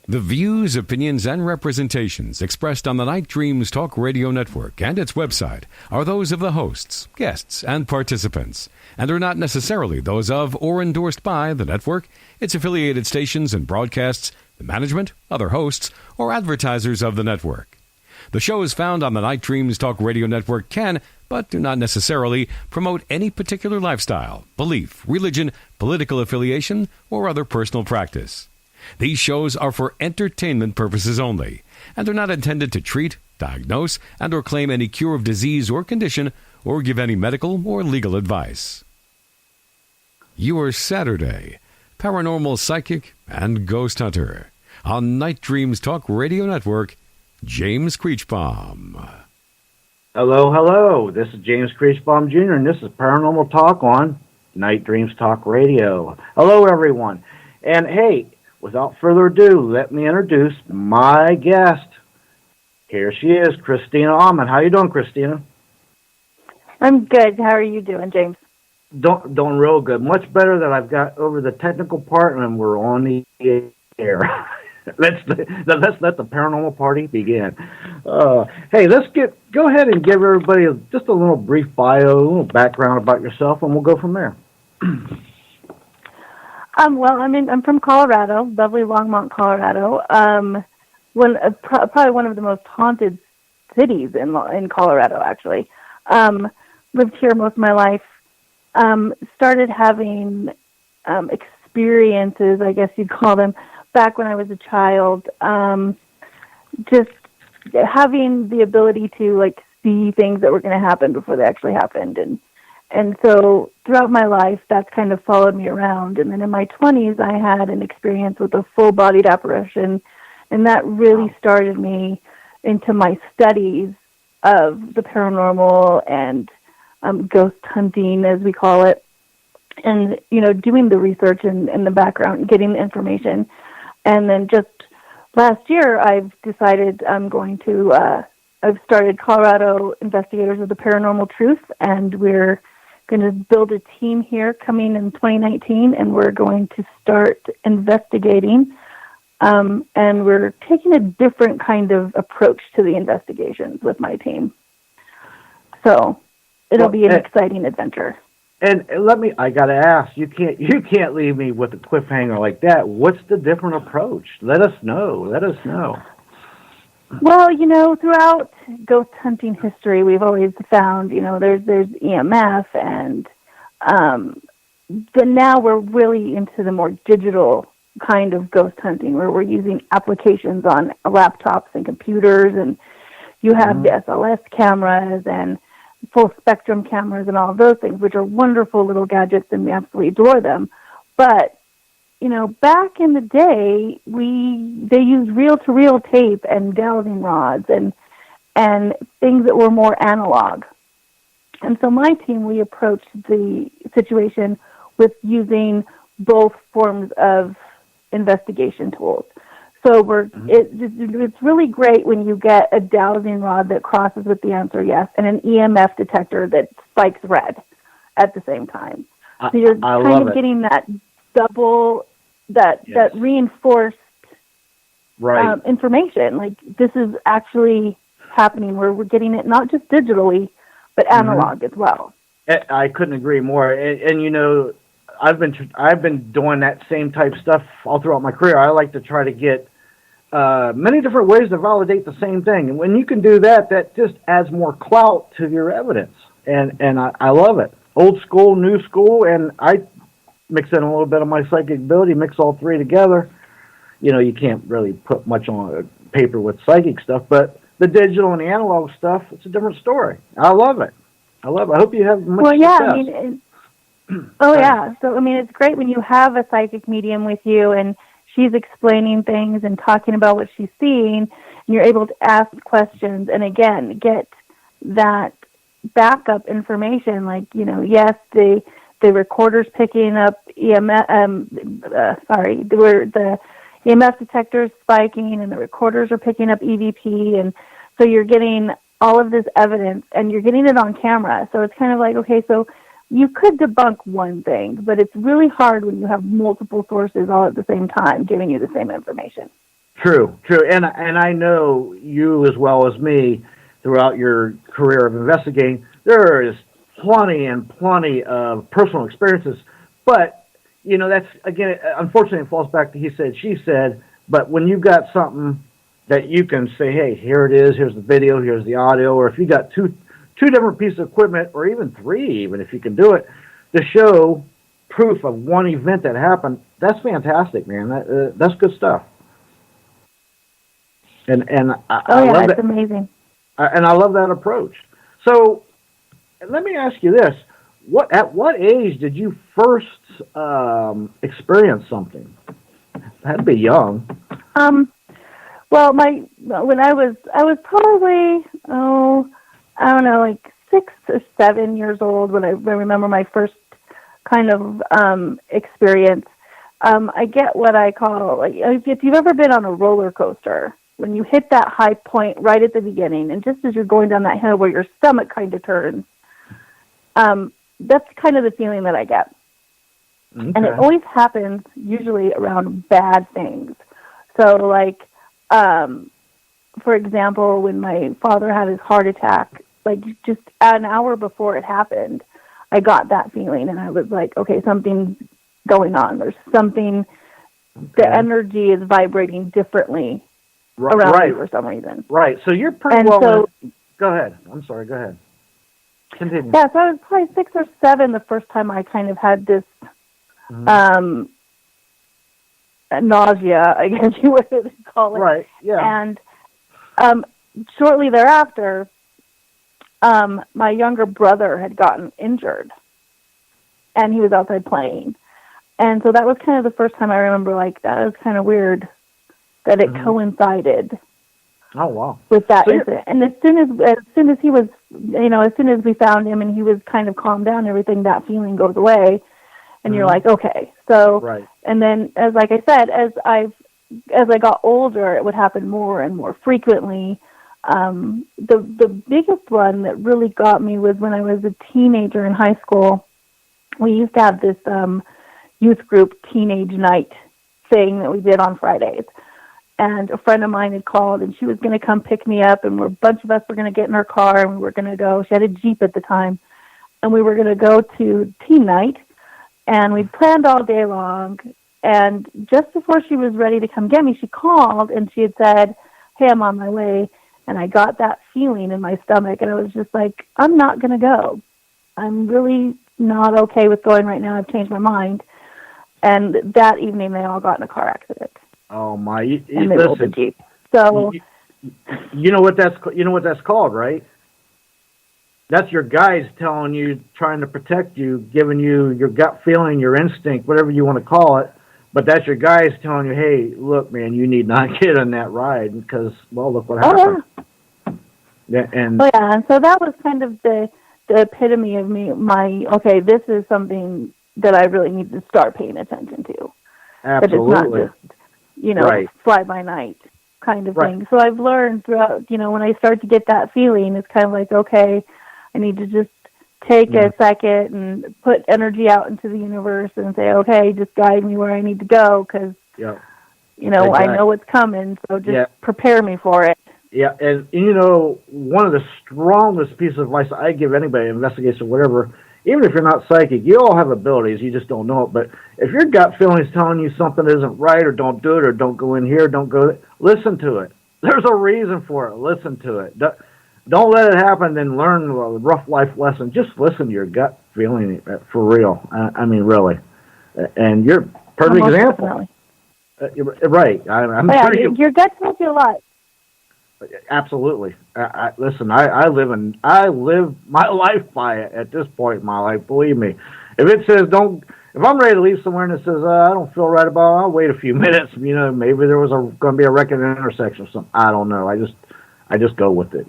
The views, opinions, and representations expressed on the Night Dreams Talk Radio Network and its website are those of the hosts, guests, and participants, and are not necessarily those of or endorsed by the network, its affiliated stations and broadcasts, the management, other hosts, or advertisers of the network. The shows found on the Night Dreams Talk Radio Network can, but do not necessarily, promote any particular lifestyle, belief, religion, political affiliation, or other personal practice. These shows are for entertainment purposes only, and are not intended to treat, diagnose, and or claim any cure of disease or condition, or give any medical or legal advice. Your Saturday paranormal psychic and ghost hunter on Night Dreams Talk Radio Network, James CREACHBAUM. Hello. This is James CREACHBAUM Jr., and this is Paranormal Talk on Night Dreams Talk Radio. Hello, everyone. And hey, without further ado, let me introduce my guest. Here she is, Christina Auman. How you doing, Christina? I'm good. How are you doing, James? Doing real good. Much better that I've got over the technical part and we're on the air. Let's let the paranormal party begin. Hey, go ahead and give everybody just a little brief bio, a little background about yourself, and we'll go from there. Well, I'm from Colorado, lovely Longmont, Colorado. Probably one of the most haunted cities in Colorado, actually. Lived here most of my life. Started having experiences, I guess you'd call them, back when I was a child. Just having the ability to see things that were going to happen before they actually happened, and so throughout my life, that's kind of followed me around. And then in my 20s, I had an experience with a full-bodied apparition, and that really started me into my studies of the paranormal and ghost hunting, as we call it, and, doing the research and the background, getting the information. And then just last year, I've decided I've started Colorado Investigators of the Paranormal Truth, and we're going to build a team here coming in 2019, and we're going to start investigating, and we're taking a different kind of approach to the investigations with my team. So it'll be an exciting adventure. And I got to ask, you can't leave me with a cliffhanger like that. What's the different approach? Let us know. Well, throughout ghost hunting history, we've always found, there's EMF, and but now we're really into the more digital kind of ghost hunting, where we're using applications on laptops and computers, and you have the SLS cameras and full spectrum cameras and all of those things, which are wonderful little gadgets, and we absolutely adore them. But back in the day, they used reel-to-reel tape and dowsing rods and things that were more analog. And so my team, we approached the situation with using both forms of investigation tools. So it's really great when you get a dowsing rod that crosses with the answer yes, and an EMF detector that spikes red at the same time. So you're kind of getting that double, that reinforced information. Like, this is actually happening, where we're getting it not just digitally, but analog as well. I couldn't agree more. And I've been doing that same type stuff all throughout my career. I like to try to get many different ways to validate the same thing. And when you can do that, that just adds more clout to your evidence. And I love it. Old school, new school, and I mix in a little bit of my psychic ability, mix all three together. You can't really put much on paper with psychic stuff, but the digital and the analog stuff, it's a different story. I love it. I hope you have much success. So, it's great when you have a psychic medium with you, and she's explaining things and talking about what she's seeing, and you're able to ask questions and, again, get that backup information. Like, yes, the recorder's picking up the EMF detectors spiking, and the recorders are picking up EVP, and so you're getting all of this evidence, and you're getting it on camera. So it's kind of like, okay, so you could debunk one thing, but it's really hard when you have multiple sources all at the same time giving you the same information. True, true, and I know you as well as me throughout your career of investigating. There is plenty and plenty of personal experiences, but that's again, unfortunately, it falls back to he said, she said. But when you've got something that you can say, hey, here it is, here's the video, here's the audio, or if you got two different pieces of equipment, or even three, even if you can do it, to show proof of one event that happened, that's fantastic, man. That's good stuff. And I love it's that. amazing. And I love that approach. So let me ask you this: at what age did you first experience something? That'd be young. Well, when I was probably I don't know, like 6 or 7 years old when I remember my first kind of experience. I get what I call, like, if you've ever been on a roller coaster, when you hit that high point right at the beginning, and just as you're going down that hill where your stomach kind of turns, that's kind of the feeling that I get. Okay. And it always happens usually around bad things. So, like, for example, when my father had his heart attack, like just an hour before it happened, I got that feeling, and I was like, okay, something's going on. There's something, the energy is vibrating differently around me for some reason. Right. So you're pretty go ahead. I'm sorry. Go ahead. Continue. Yeah, so I was probably 6 or 7 the first time I kind of had this nausea, I guess you would call it. Right, yeah. And shortly thereafter, my younger brother had gotten injured, and he was outside playing. And so that was kind of the first time I remember, like, that was kind of weird that it coincided. Oh, wow. With that incident. And as soon as he was, as soon as we found him and he was kind of calmed down and everything, that feeling goes away. And you're like, okay. So, and then, like I said, as I got older, it would happen more and more frequently. The biggest one that really got me was when I was a teenager in high school. We used to have this youth group teenage night thing that we did on Fridays. And a friend of mine had called, and she was going to come pick me up, and a bunch of us were going to get in her car, and we were going to go. She had a Jeep at the time, and we were going to go to teen night, and we'd planned all day long. And just before she was ready to come get me, she called, and she had said, hey, I'm on my way. And I got that feeling in my stomach, and I was just like, I'm not going to go. I'm really not okay with going right now. I've changed my mind. And that evening, they all got in a car accident. Oh my! And they rolled the Jeep. So you know what that's called, right? That's your guides telling you, trying to protect you, giving you your gut feeling, your instinct, whatever you want to call it. But that's your guides telling you, hey, look, man, you need not get on that ride because, well, look what happened. Yeah, and so that was kind of the epitome of okay, this is something that I really need to start paying attention to. Absolutely. That it's not just, fly by night kind of thing. So I've learned throughout, when I start to get that feeling, it's kind of like, okay, I need to just take a second and put energy out into the universe and say, okay, just guide me where I need to go because, exactly. I know what's coming, so just prepare me for it. Yeah, and one of the strongest pieces of advice I give anybody, investigators or whatever, even if you're not psychic, you all have abilities, you just don't know it. But if your gut feeling is telling you something isn't right, or don't do it, or don't go in here, don't go, listen to it. There's a reason for it. Listen to it. Don't let it happen, then learn a rough life lesson. Just listen to your gut feeling for real. I mean, really. And you're a perfect example. Right. I'm sure your gut tells you a lot. Absolutely. Listen, I live my life by it at this point in my life. Believe me. If it says if I'm ready to leave somewhere and it says I don't feel right about it, I'll wait a few minutes. Maybe there was going to be a wreck at an intersection or something. I don't know. I just go with it.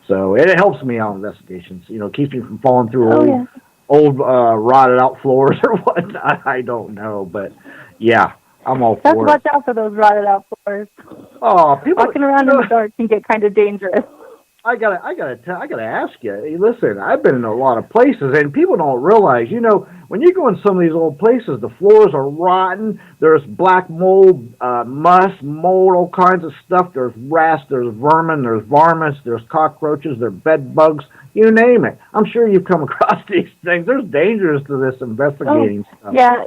So it helps me on investigations. Keeps me from falling through old rotted out floors or what. I don't know, but yeah. I'm all for it. Watch out for those rotted out floors. Oh, people walking around in the dark can get kind of dangerous. I gotta ask you. Hey, listen, I've been in a lot of places, and people don't realize. When you go in some of these old places, the floors are rotten. There's black mold, mold, all kinds of stuff. There's rats, there's vermin, there's varmints, there's cockroaches, there's bed bugs. You name it. I'm sure you've come across these things. There's dangers to this investigating stuff. Yeah.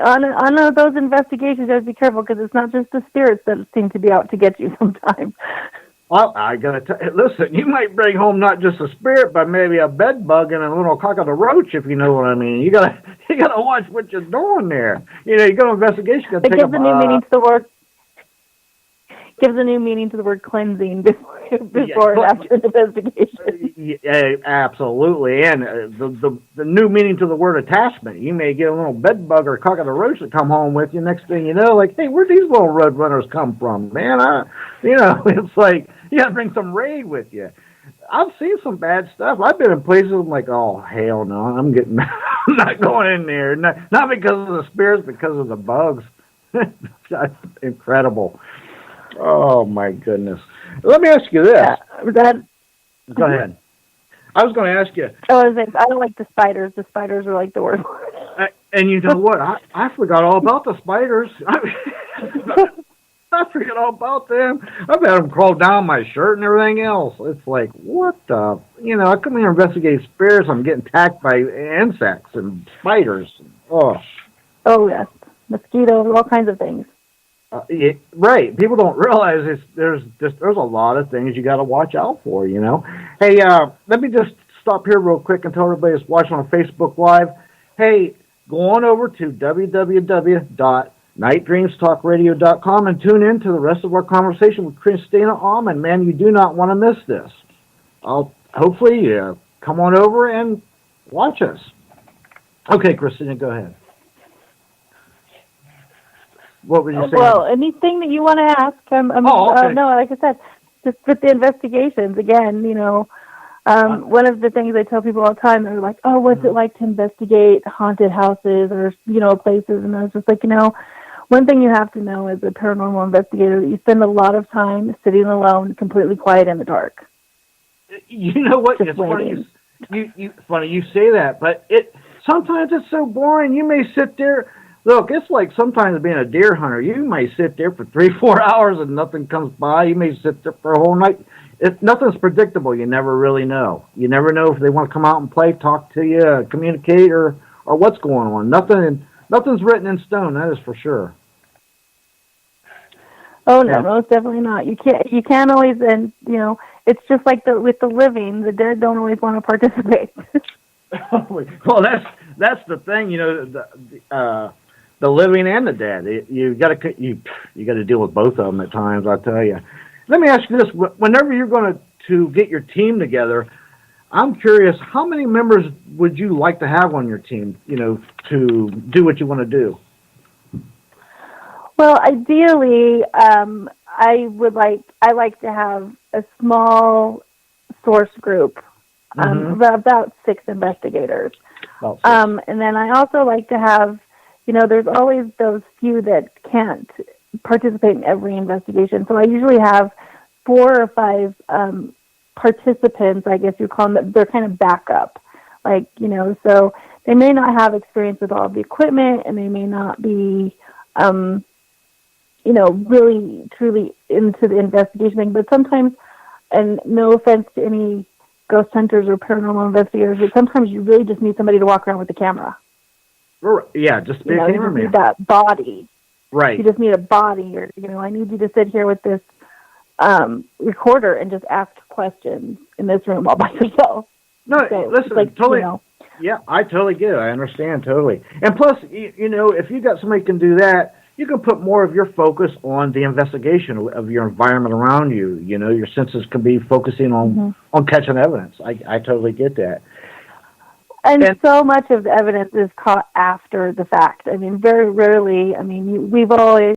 On those investigations, you have to be careful because it's not just the spirits that seem to be out to get you sometimes. Well, I gotta listen. You might bring home not just a spirit, but maybe a bed bug and a little cock of the roach, if you know what I mean. You gotta watch what you're doing there. You go to investigation. You gotta it take gives a new meaning to the word. Gives a new meaning to the word cleansing before and after an investigation. Yeah, absolutely, and the new meaning to the word attachment. You may get a little bed bug or cock of the roach that come home with you. Next thing you know, like, hey, where'd these little road runners come from, man? It's like you got to bring some raid with you. I've seen some bad stuff. I've been in places I'm like, oh hell no, I'm not going in there. Not because of the spirits, because of the bugs. That's incredible. Oh my goodness. Let me ask you this. Go ahead. I was going to ask you. I don't like the spiders. The spiders are like the worst. And you know what? I forgot all about the spiders. I forgot all about them. I've had them crawl down my shirt and everything else. It's like, what the? I come here and investigate spirits. I'm getting attacked by insects and spiders. Oh yes, mosquitoes, all kinds of things. Right. People don't realize there's a lot of things you got to watch out for. Hey, let me just stop here real quick and tell everybody that's watching on Facebook Live. Hey, go on over to www.nightdreamstalkradio.com and tune in to the rest of our conversation with Christina Auman. Man, you do not want to miss this. Hopefully come on over and watch us. Okay, Christina, go ahead. What were you saying? Well, anything that you want to ask. Okay. No, like I said, just with the investigations, again, one of the things I tell people all the time, they're like, oh, what's it like to investigate haunted houses or, places? And I was just like, one thing you have to know as a paranormal investigator, that you spend a lot of time sitting alone, completely quiet in the dark. You know what? It's funny funny you say that, but sometimes it's so boring. You may sit there. Look, it's like sometimes being a deer hunter. You may sit there for 3-4 hours and nothing comes by. You may sit there for a whole night. Nothing's predictable. You never really know. You never know if they want to come out and play, talk to you, communicate, or what's going on. Nothing's written in stone. That is for sure. Oh no, most definitely not. You can't always. And it's just like with the living. The dead don't always want to participate. Well, that's the thing. The living and the dead. You got to deal with both of them at times. I tell you. Let me ask you this: whenever you're going to get your team together, I'm curious, how many members would you like to have on your team? To do what you want to do. Well, ideally, I like to have a small source group, about 6 investigators. And then I also like to have. There's always those few that can't participate in every investigation. So I usually have 4 or 5 participants, I guess you call them. They're kind of backup. So they may not have experience with all of the equipment, and they may not be, really, truly into the investigation thing. But sometimes, and no offense to any ghost hunters or paranormal investigators, but sometimes you really just need somebody to walk around with the camera. Yeah, just be a cameraman. You just need that body. Right. You just need a body, or I need you to sit here with this recorder and just ask questions in this room all by yourself. No, listen, totally. Yeah, I totally get it. I understand totally. And plus, if you got somebody who can do that, you can put more of your focus on the investigation of your environment around you. Your senses can be focusing on catching evidence. I totally get that. And so much of the evidence is caught after the fact. I mean, very rarely. I mean, we've always